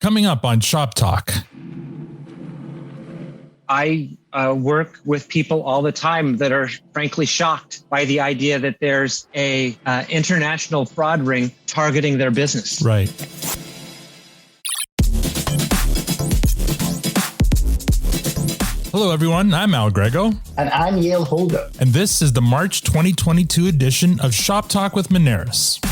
Coming up on Shop Talk. I work with people all the time that are frankly shocked by the idea that there's a international fraud ring targeting their business. Right. Hello, everyone. I'm Al Grego. And I'm Yale Holder. And this is the March 2022 edition of Shop Talk with Moneris.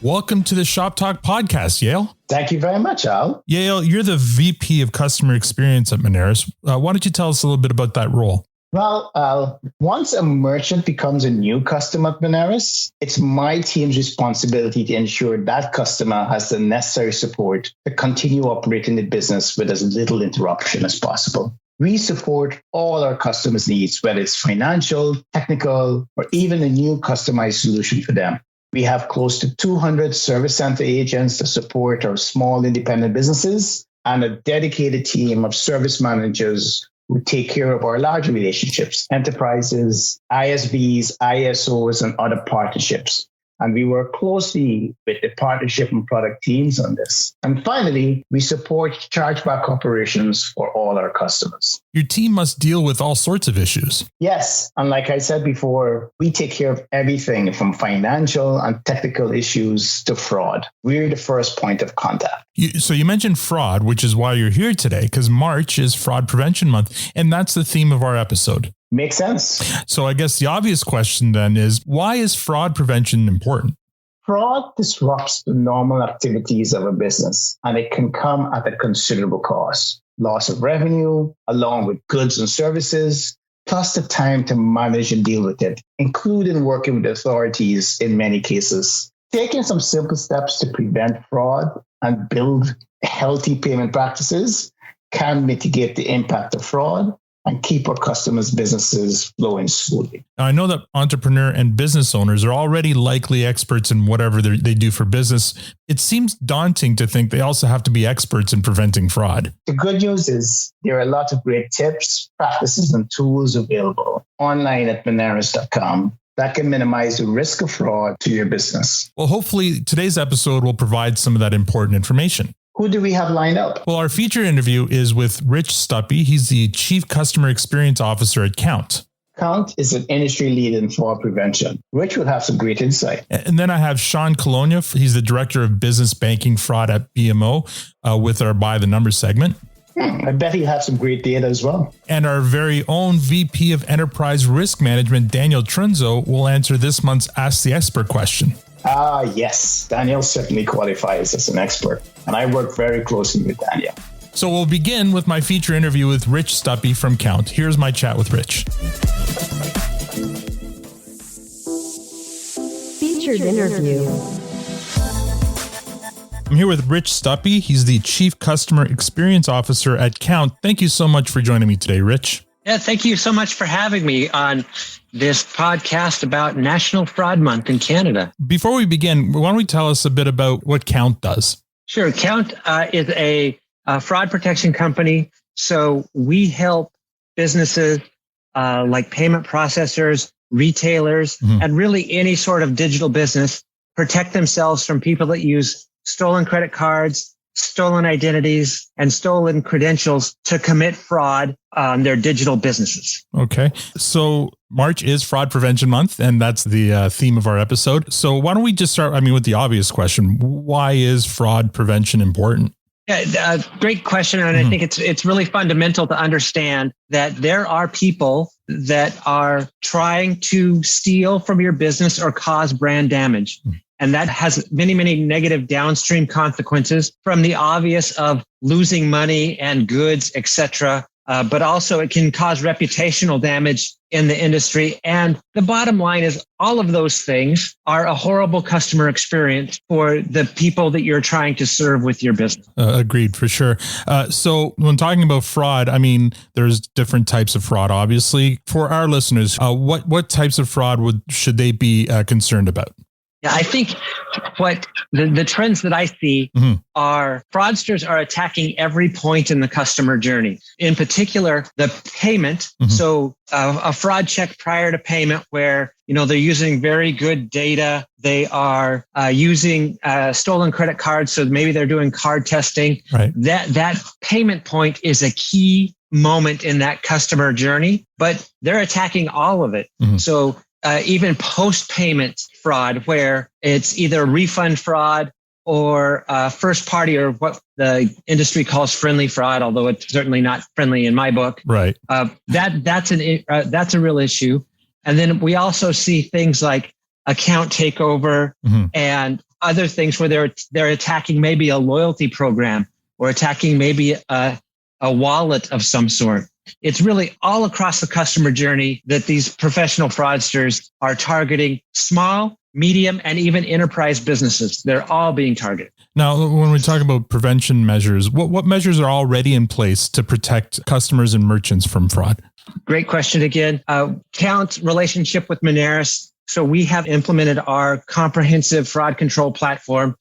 Welcome to the Shop Talk podcast, Yale. Thank you very much, Al. Yale, you're the VP of Customer Experience at Moneris. Why don't you tell us a little bit about that role? Well, Al, once a merchant becomes a new customer at Moneris, it's my team's responsibility to ensure that customer has the necessary support to continue operating the business with as little interruption as possible. We support all our customers' needs, whether it's financial, technical, or even a new customized solution for them. We have close to 200 service center agents to support our small independent businesses and a dedicated team of service managers who take care of our larger relationships, enterprises, ISVs, ISOs, and other partnerships. And we work closely with the partnership and product teams on this. And finally, we support chargeback operations for all our customers. Your team must deal with all sorts of issues. Yes. And like I said before, we take care of everything from financial and technical issues to fraud. We're the first point of contact. So you mentioned fraud, which is why you're here today, because March is Fraud Prevention Month. And that's the theme of our episode. Makes sense. So I guess the obvious question then is, why is fraud prevention important? Fraud disrupts the normal activities of a business, and it can come at a considerable cost. Loss of revenue, along with goods and services, plus the time to manage and deal with it, including working with authorities in many cases. Taking some simple steps to prevent fraud and build healthy payment practices can mitigate the impact of fraud and keep our customers' businesses flowing smoothly. Now, I know that entrepreneur and business owners are already likely experts in whatever they do for business. It seems daunting to think they also have to be experts in preventing fraud. The good news is there are a lot of great tips, practices, and tools available online at moneris.com that can minimize the risk of fraud to your business. Well, hopefully today's episode will provide some of that important information. Who do we have lined up? Well, our featured interview is with Rich Stuppy. He's the Chief Customer Experience Officer at Kount. Kount is an industry leader in fraud prevention. Rich will have some great insight. And then I have Shawn Cologna. He's the Director of Business Banking Fraud at BMO with our By the Numbers segment. I bet he'll have some great data as well. And our very own VP of Enterprise Risk Management, Daniel Trunzo, will answer this month's Ask the Expert question. Yes. Daniel certainly qualifies as an expert, and I work very closely with Daniel. So we'll begin with my feature interview with Rich Stuppy from Kount. Here's my chat with Rich. Featured interview. I'm here with Rich Stuppy. He's the Chief Customer Experience Officer at Kount. Thank you so much for joining me today, Rich. Yeah, thank you so much for having me on this podcast about National Fraud Month in Canada. Before we begin, why don't we tell us a bit about what Kount does? Sure. Kount is a fraud protection company. So we help businesses like payment processors, retailers, and really any sort of digital business protect themselves from people that use stolen credit cards, stolen identities, and stolen credentials to commit fraud on their digital businesses. Okay. So March is Fraud Prevention Month, and that's the theme of our episode. So why don't we just start, with the obvious question. Why is fraud prevention important? Yeah, great question. And I think it's really fundamental to understand that there are people that are trying to steal from your business or cause brand damage. And that has many, many negative downstream consequences, from the obvious of losing money and goods, etc. But also it can cause reputational damage in the industry. And the bottom line is all of those things are a horrible customer experience for the people that you're trying to serve with your business. Agreed, for sure. So when talking about fraud, there's different types of fraud, obviously. For our listeners, what types of fraud should they be concerned about? Yeah, I think what the trends that I see are fraudsters are attacking every point in the customer journey. In particular, the payment. So a fraud check prior to payment where, they're using very good data they are using stolen credit cards. So maybe they're doing card testing. Right. That payment point is a key moment in that customer journey, but they're attacking all of it. Mm-hmm. So even post-payment fraud, where it's either refund fraud or first party, or what the industry calls friendly fraud, although it's certainly not friendly in my book. Right. That's a real issue. And then we also see things like account takeover mm-hmm. and other things where they're attacking maybe a loyalty program or attacking maybe a wallet of some sort. It's really all across the customer journey that these professional fraudsters are targeting small, medium, and even enterprise businesses. They're all being targeted. Now, when we talk about prevention measures, what measures are already in place to protect customers and merchants from fraud? Great question again. Kount relationship with Moneris. So we have implemented our comprehensive fraud control platform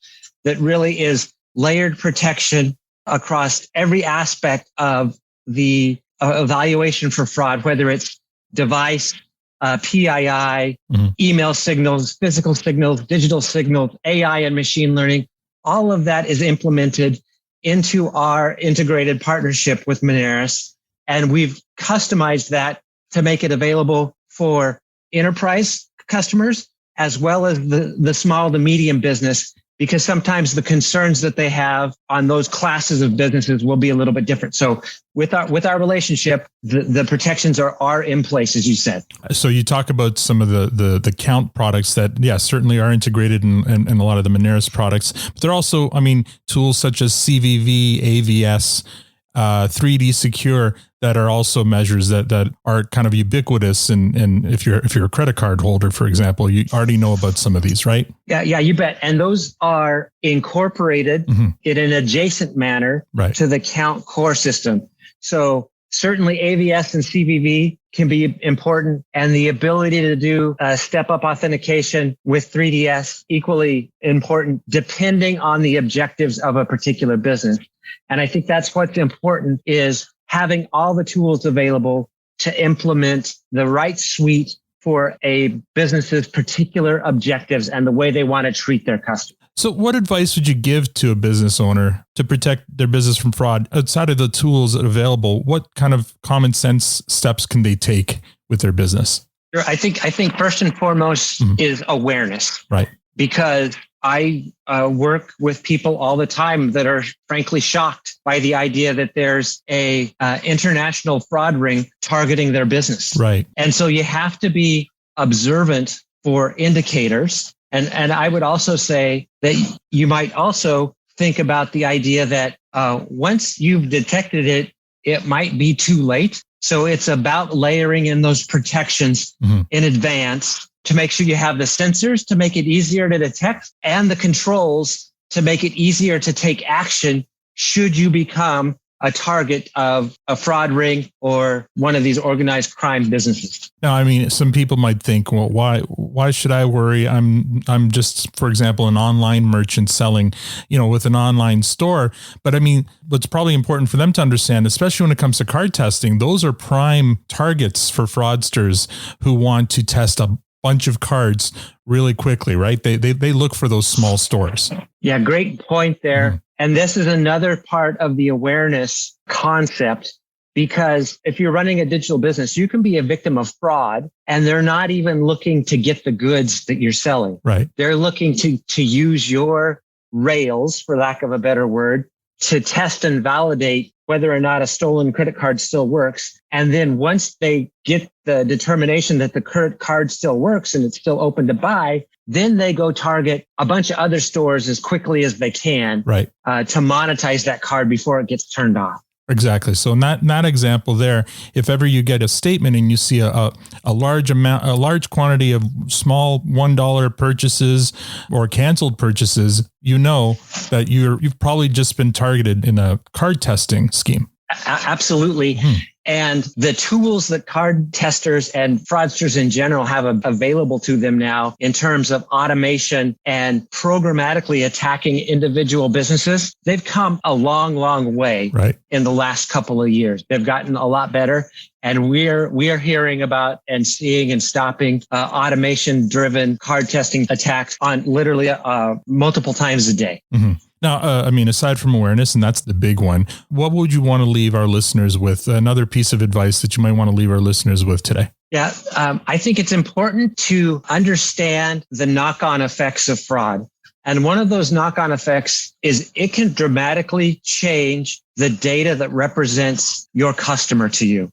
that really is layered protection across every aspect of the evaluation for fraud, whether it's device, PII, mm-hmm. email signals, physical signals, digital signals, AI and machine learning. All of that is implemented into our integrated partnership with Moneris. And we've customized that to make it available for enterprise customers as well as the small to medium business, because sometimes the concerns that they have on those classes of businesses will be a little bit different. So with our relationship, the protections are in place, as you said. So you talk about some of the Kount products that, certainly are integrated in a lot of the Moneris products, but they're also, tools such as CVV, AVS, 3D Secure that are also measures that are kind of ubiquitous. And if you're a credit card holder, for example, you already know about some of these, right? Yeah, you bet. And those are incorporated mm-hmm. in an adjacent manner to the Kount core system. So certainly AVS and CVV can be important, and the ability to do step-up authentication with 3DS equally important, depending on the objectives of a particular business. And I think that's what's important, is having all the tools available to implement the right suite for a business's particular objectives and the way they want to treat their customers. So what advice would you give to a business owner to protect their business from fraud outside of the tools available? What kind of common sense steps can they take with their business? Sure. I think first and foremost mm-hmm. is awareness. Right. Because I work with people all the time that are frankly shocked by the idea that there's a international fraud ring targeting their business. Right. And so you have to be observant for indicators. And I would also say that you might also think about the idea that once you've detected it, it might be too late. So it's about layering in those protections mm-hmm. in advance to make sure you have the sensors to make it easier to detect and the controls to make it easier to take action should you become a target of a fraud ring or one of these organized crime businesses. Now, some people might think, well, why should I worry? I'm just, for example, an online merchant selling, with an online store. But what's probably important for them to understand, especially when it comes to card testing, those are prime targets for fraudsters who want to test a bunch of cards really quickly, right? They look for those small stores. Yeah, great point there. Mm. And this is another part of the awareness concept, because if you're running a digital business, you can be a victim of fraud and they're not even looking to get the goods that you're selling. Right. They're looking to use your rails, for lack of a better word, to test and validate whether or not a stolen credit card still works. And then once they get the determination that the current card still works and it's still open to buy, then they go target a bunch of other stores as quickly as they can, right, to monetize that card before it gets turned off. Exactly. So in that example there, if ever you get a statement and you see a large quantity of small $1 purchases or canceled purchases, you know that you've probably just been targeted in a card testing scheme. Absolutely. And the tools that card testers and fraudsters in general have available to them now in terms of automation and programmatically attacking individual businesses, they've come a long, long way in the last couple of years. They've gotten a lot better. And we are hearing about and seeing and stopping automation-driven card testing attacks on literally multiple times a day. Now, aside from awareness, and that's the big one, what would you want to leave our listeners with? Another piece of advice that you might want to leave our listeners with today? Yeah, I think it's important to understand the knock-on effects of fraud. And one of those knock-on effects is it can dramatically change the data that represents your customer to you.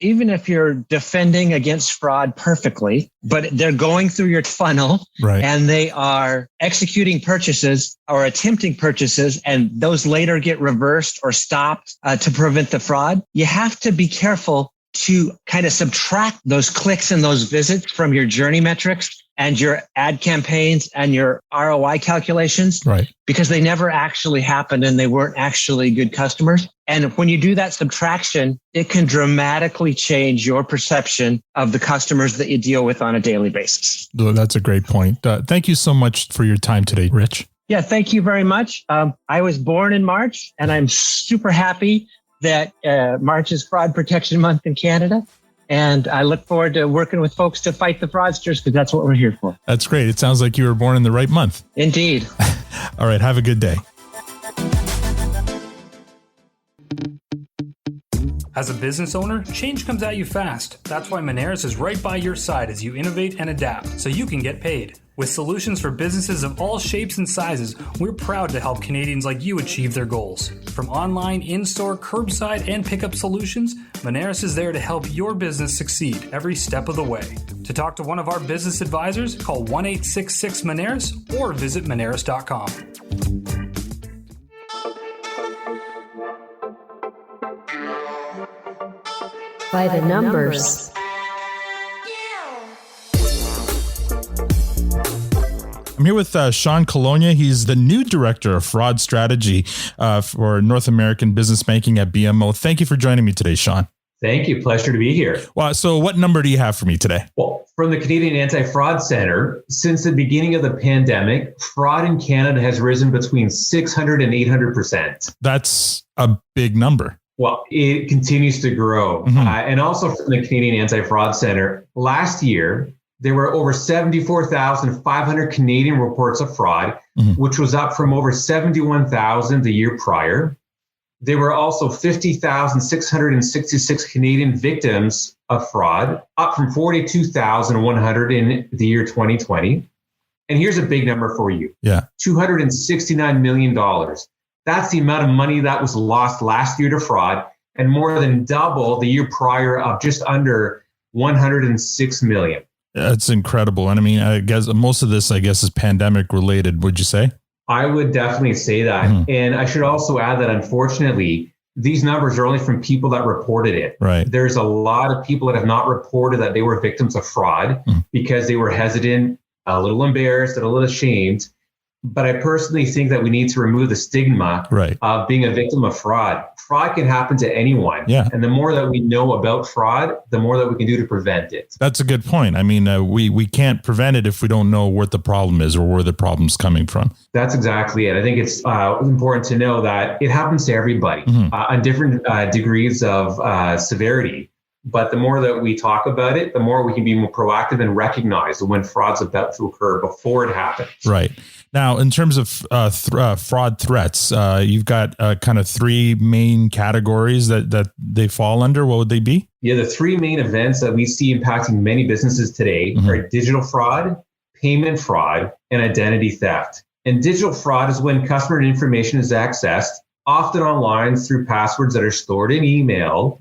Even if you're defending against fraud perfectly, but they're going through your funnel and they are executing purchases or attempting purchases, and those later get reversed or stopped to prevent the fraud, you have to be careful to kind of subtract those clicks and those visits from your journey metrics and your ad campaigns and your ROI calculations, because they never actually happened and they weren't actually good customers. And when you do that subtraction, it can dramatically change your perception of the customers that you deal with on a daily basis. That's a great point. Thank you so much for your time today, Rich. Yeah, thank you very much. I was born in March, and I'm super happy that March is Fraud Protection Month in Canada. And I look forward to working with folks to fight the fraudsters, because that's what we're here for. That's great. It sounds like you were born in the right month. Indeed. All right. Have a good day. As a business owner, change comes at you fast. That's why Moneris is right by your side as you innovate and adapt so you can get paid. With solutions for businesses of all shapes and sizes, we're proud to help Canadians like you achieve their goals. From online, in-store, curbside, and pickup solutions, Moneris is there to help your business succeed every step of the way. To talk to one of our business advisors, call 1-866-MONERIS or visit Moneris.com. By the numbers. I'm here with Shawn Cologna. He's the new director of fraud strategy for North American business banking at BMO. Thank you for joining me today, Shawn. Thank you. Pleasure to be here. Well, so what number do you have for me today? Well, from the Canadian Anti-Fraud Centre, since the beginning of the pandemic, fraud in Canada has risen between 600 and 800%. That's a big number. Well, it continues to grow. And also from the Canadian Anti-Fraud Centre, last year, there were over 74,500 Canadian reports of fraud, which was up from over 71,000 the year prior. There were also 50,666 Canadian victims of fraud, up from 42,100 in the year 2020. And here's a big number for you. $269 million. That's the amount of money that was lost last year to fraud, and more than double the year prior of just under 106 million. That's incredible. And I mean, I guess most of this, is pandemic related, would you say? I would definitely say that. And I should also add that, unfortunately, these numbers are only from people that reported it. There's a lot of people that have not reported that they were victims of fraud because they were hesitant, a little embarrassed, and a little ashamed. But I personally think that we need to remove the stigma of being a victim of fraud. Fraud can happen to anyone. And the more that we know about fraud, the more that we can do to prevent it. That's a good point. I mean, we can't prevent it if we don't know what the problem is or where the problem's coming from. That's exactly it. I think it's important to know that it happens to everybody on different degrees of severity. But the more that we talk about it, the more we can be more proactive and recognize when fraud's about to occur before it happens. Now, in terms of fraud threats, you've got kind of three main categories that they fall under. What would they be? Yeah, the three main events that we see impacting many businesses today are digital fraud, payment fraud, and identity theft. And digital fraud is when customer information is accessed, often online through passwords that are stored in email.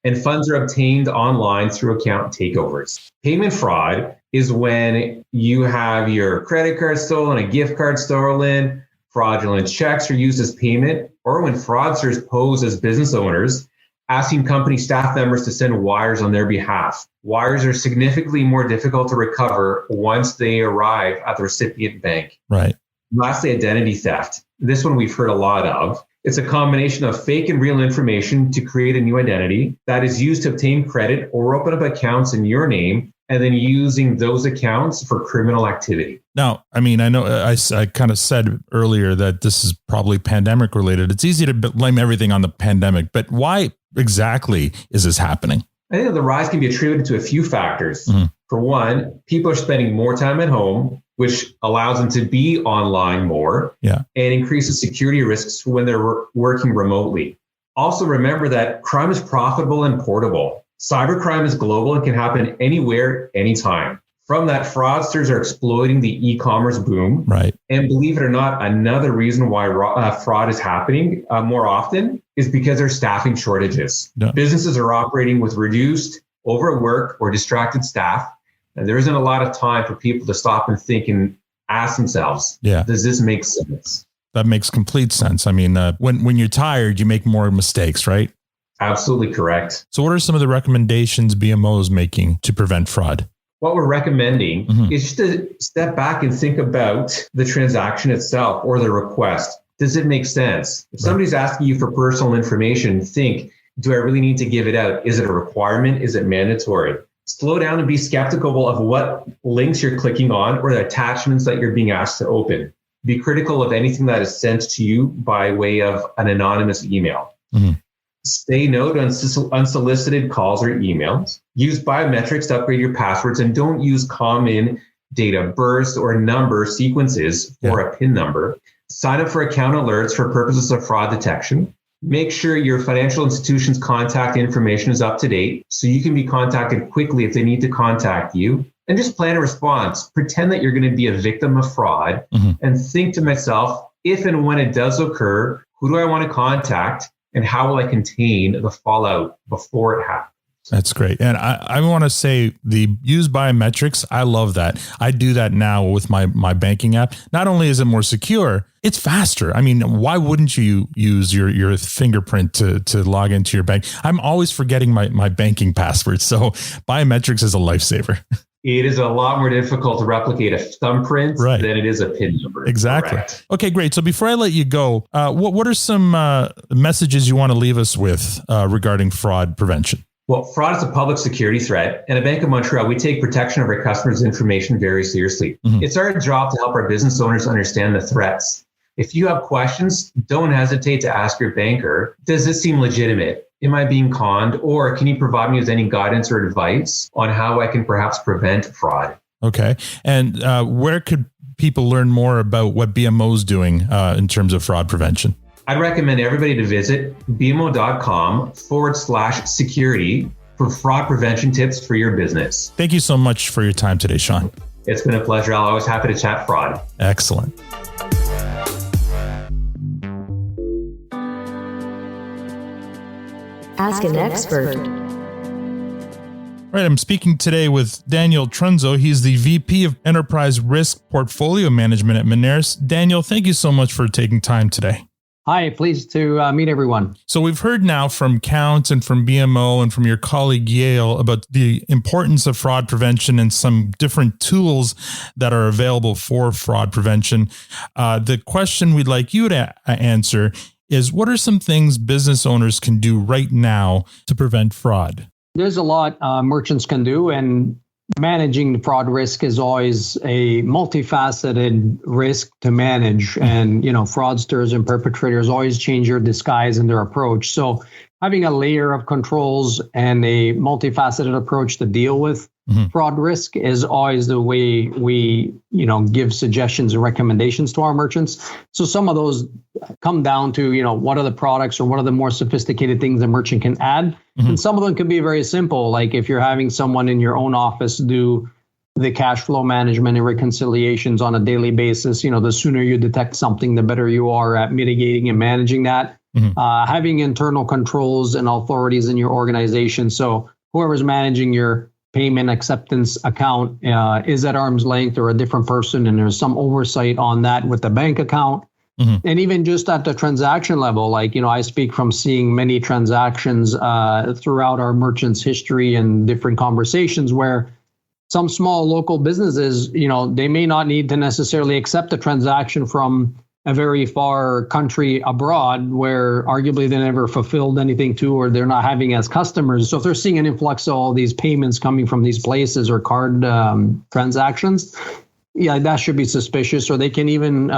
And funds are obtained online through account takeovers. Payment fraud is when you have your credit card stolen, a gift card stolen, fraudulent checks are used as payment, or when fraudsters pose as business owners, asking company staff members to send wires on their behalf. Wires are significantly more difficult to recover once they arrive at the recipient bank. Lastly, identity theft. This one we've heard a lot of. It's a combination of fake and real information to create a new identity that is used to obtain credit or open up accounts in your name, and then using those accounts for criminal activity. Now, I mean, I know I kind of said earlier that this is probably pandemic related. It's easy to blame everything on the pandemic, but why exactly is this happening? I think the rise can be attributed to a few factors. For one, people are spending more time at home, which allows them to be online more and increases security risks when they're working remotely. Also, remember that crime is profitable and portable. Cybercrime is global and can happen anywhere, anytime. From that, fraudsters are exploiting the e-commerce boom. Right. And believe it or not, another reason why fraud is happening more often is because there's staffing shortages. Yeah. Businesses are operating with reduced, overworked, or distracted staff. And there isn't a lot of time for people to stop and think and ask themselves, does this make sense? That makes complete sense. I mean, when you're tired, you make more mistakes, right? Absolutely correct. So what are some of the recommendations BMO is making to prevent fraud? What we're recommending is just to step back and think about the transaction itself or the request. Does it make sense? If somebody's asking you for personal information, think, do I really need to give it out? Is it a requirement? Is it mandatory? Slow down and be skeptical of what links you're clicking on or the attachments that you're being asked to open. Be critical of anything that is sent to you by way of an anonymous email. Say no to unsolicited calls or emails. Use biometrics to upgrade your passwords, and don't use common date of birth or number sequences for a PIN number. Sign up for account alerts for purposes of fraud detection. Make sure your financial institution's contact information is up to date so you can be contacted quickly if they need to contact you. And just plan a response. Pretend that you're going to be a victim of fraud and think to myself, if and when it does occur, who do I want to contact? And how will I contain the fallout before it happens? That's great. And I want to say the use biometrics. I love that. I do that now with my banking app. Not only is it more secure, it's faster. I mean, why wouldn't you use your fingerprint to log into your bank? I'm always forgetting my banking password. So biometrics is a lifesaver. It is a lot more difficult to replicate a thumbprint than it is a PIN number. Exactly. Correct. Okay, great. So before I let you go, what are some messages you want to leave us with regarding fraud prevention? Well, fraud is a public security threat. And at Bank of Montreal, we take protection of our customers' information very seriously. It's our job to help our business owners understand the threats. If you have questions, don't hesitate to ask your banker, does this seem legitimate? Am I being conned? Or can you provide me with any guidance or advice on how I can perhaps prevent fraud? Okay. And where could people learn more about what BMO is doing in terms of fraud prevention? I'd recommend everybody to visit bmo.com/security for fraud prevention tips for your business. Thank you so much for your time today, Shawn. It's been a pleasure. I'm always happy to chat fraud. Excellent. Ask an expert. Right, I'm speaking today with Daniel Trunzo. He's the VP of Enterprise Risk Portfolio Management at Moneris. Daniel, thank you so much for taking time today. Hi, pleased to meet everyone. So we've heard now from Kount and from BMO and from your colleague Yale about the importance of fraud prevention and some different tools that are available for fraud prevention. The question we'd like you to answer is, what are some things business owners can do right now to prevent fraud? There's a lot merchants can do, and managing the fraud risk is always a multifaceted risk to manage. And, fraudsters and perpetrators always change their disguise and their approach. So having a layer of controls and a multifaceted approach to deal with fraud risk is always the way we, give suggestions and recommendations to our merchants. So some of those come down to, what are the products or what are the more sophisticated things a merchant can add? And some of them can be very simple. Like if you're having someone in your own office do the cash flow management and reconciliations on a daily basis, the sooner you detect something, the better you are at mitigating and managing that. Having internal controls and authorities in your organization. So whoever's managing your payment acceptance account is at arm's length or a different person, and there's some oversight on that with the bank account. And even just at the transaction level, like, I speak from seeing many transactions throughout our merchants' history and different conversations where some small local businesses, they may not need to necessarily accept a transaction from a very far country abroad where arguably they never fulfilled anything to, or they're not having as customers. So if they're seeing an influx of all these payments coming from these places or card transactions, yeah, that should be suspicious, or they can even,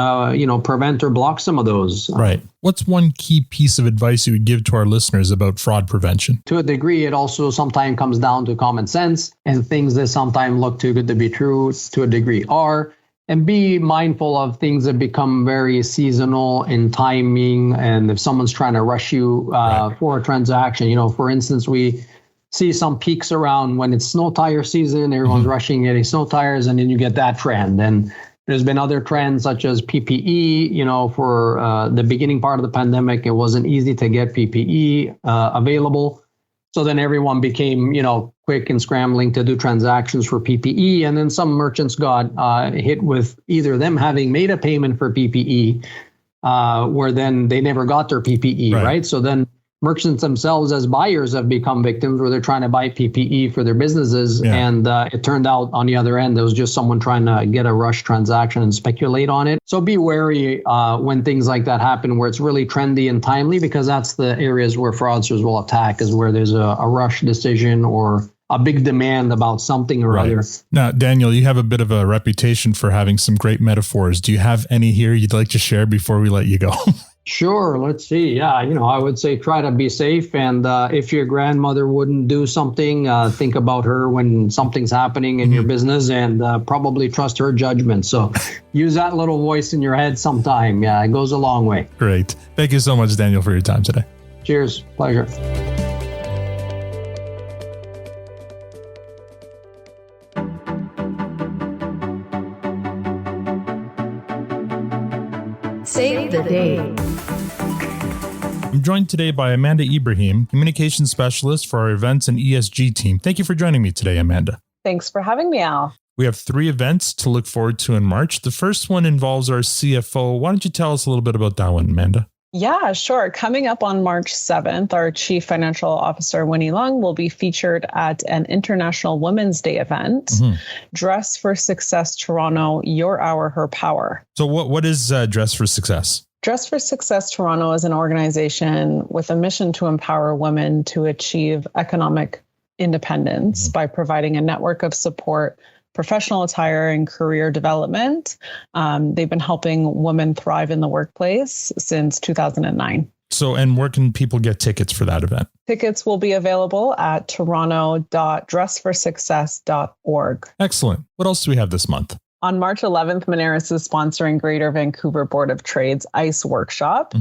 prevent or block some of those. Right. What's one key piece of advice you would give to our listeners about fraud prevention? To a degree, it also sometimes comes down to common sense, and things that sometimes look too good to be true to a degree are. And be mindful of things that become very seasonal in timing. And if someone's trying to rush you for a transaction, for instance, we see some peaks around when it's snow tire season, everyone's rushing getting snow tires, and then you get that trend. And there's been other trends such as PPE, for the beginning part of the pandemic, it wasn't easy to get PPE available. So then everyone became, quick and scrambling to do transactions for PPE. And then some merchants got hit with either them having made a payment for PPE, where then they never got their PPE, right? So then merchants themselves as buyers have become victims where they're trying to buy PPE for their businesses. Yeah. And it turned out on the other end, there was just someone trying to get a rush transaction and speculate on it. So be wary when things like that happen, where it's really trendy and timely, because that's the areas where fraudsters will attack, is where there's a rush decision or a big demand about something or other. Now, Daniel, you have a bit of a reputation for having some great metaphors. Do you have any here you'd like to share before we let you go? Sure. Let's see. Yeah. I would say try to be safe. And if your grandmother wouldn't do something, think about her when something's happening in your business, and probably trust her judgment. So use that little voice in your head sometime. Yeah, it goes a long way. Great. Thank you so much, Daniel, for your time today. Cheers. Pleasure. Save the day. I'm joined today by Amanda Ibrahim, communications specialist for our events and ESG team. Thank you for joining me today, Amanda. Thanks for having me, Al. We have 3 events to look forward to in March. The first one involves our CFO. Why don't you tell us a little bit about that one, Amanda? Yeah, sure. Coming up on March 7th, our Chief Financial Officer, Winnie Lung, will be featured at an International Women's Day event, Dress for Success Toronto, Your Hour, Her Power. So what is Dress for Success? Dress for Success Toronto is an organization with a mission to empower women to achieve economic independence by providing a network of support, professional attire, and career development. They've been helping women thrive in the workplace since 2009. So, and where can people get tickets for that event? Tickets will be available at toronto.dressforsuccess.org. Excellent. What else do we have this month? On March 11th, Moneris is sponsoring Greater Vancouver Board of Trade's ICE workshop.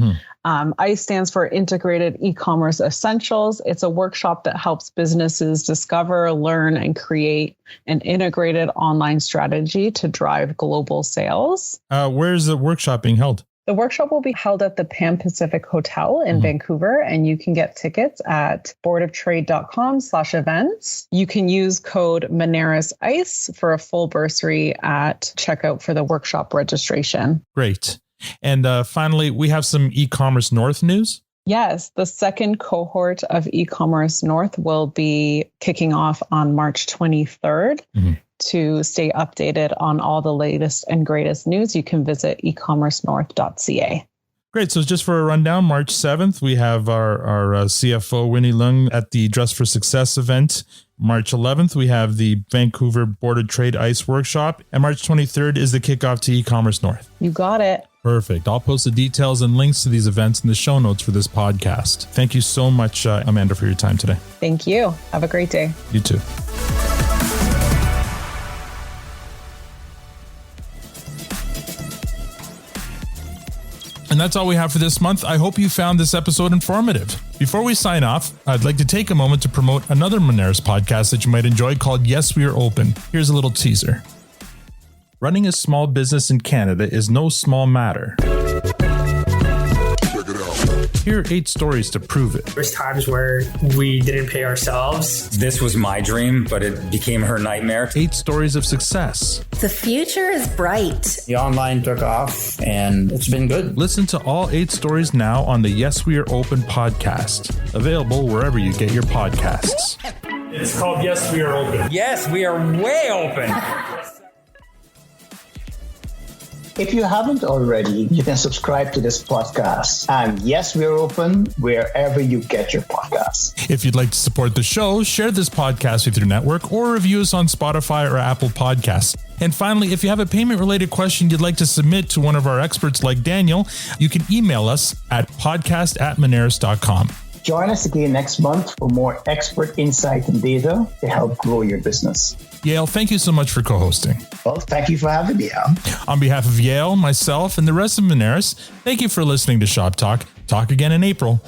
ICE stands for Integrated E-commerce Essentials. It's a workshop that helps businesses discover, learn, and create an integrated online strategy to drive global sales. Where is the workshop being held? The workshop will be held at the Pan Pacific Hotel in Vancouver, and you can get tickets at boardoftrade.com/events. You can use code Moneris ICE for a full bursary at checkout for the workshop registration. Great. And finally, we have some e-commerce North news. Yes, the second cohort of e-commerce North will be kicking off on March 23rd. To stay updated on all the latest and greatest news, you can visit ecommercenorth.ca. Great. So just for a rundown, March 7th, we have our CFO, Winnie Lung, at the Dress for Success event. March 11th, we have the Vancouver Board of Trade ICE workshop. And March 23rd is the kickoff to e-commerce North. You got it. Perfect. I'll post the details and links to these events in the show notes for this podcast. Thank you so much, Amanda, for your time today. Thank you. Have a great day. You too. And that's all we have for this month. I hope you found this episode informative. Before we sign off, I'd like to take a moment to promote another Moneris podcast that you might enjoy called Yes, We Are Open. Here's a little teaser. Running a small business in Canada is no small matter. Here are 8 stories to prove it. There's times where we didn't pay ourselves. This was my dream, but it became her nightmare. 8 stories of success. The future is bright. The online took off and it's been good. Listen to all 8 stories now on the Yes, We Are Open podcast. Available wherever you get your podcasts. It's called Yes, We Are Open. Yes, we are way open. If you haven't already, you can subscribe to this podcast. And yes, we're open wherever you get your podcasts. If you'd like to support the show, share this podcast with your network or review us on Spotify or Apple Podcasts. And finally, if you have a payment-related question you'd like to submit to one of our experts like Daniel, you can email us at podcast@moneris.com. Join us again next month for more expert insight and data to help grow your business. Yale, thank you so much for co-hosting. Well, thank you for having me, Al. On behalf of Yale, myself, and the rest of Moneris, thank you for listening to Shop Talk. Talk again in April.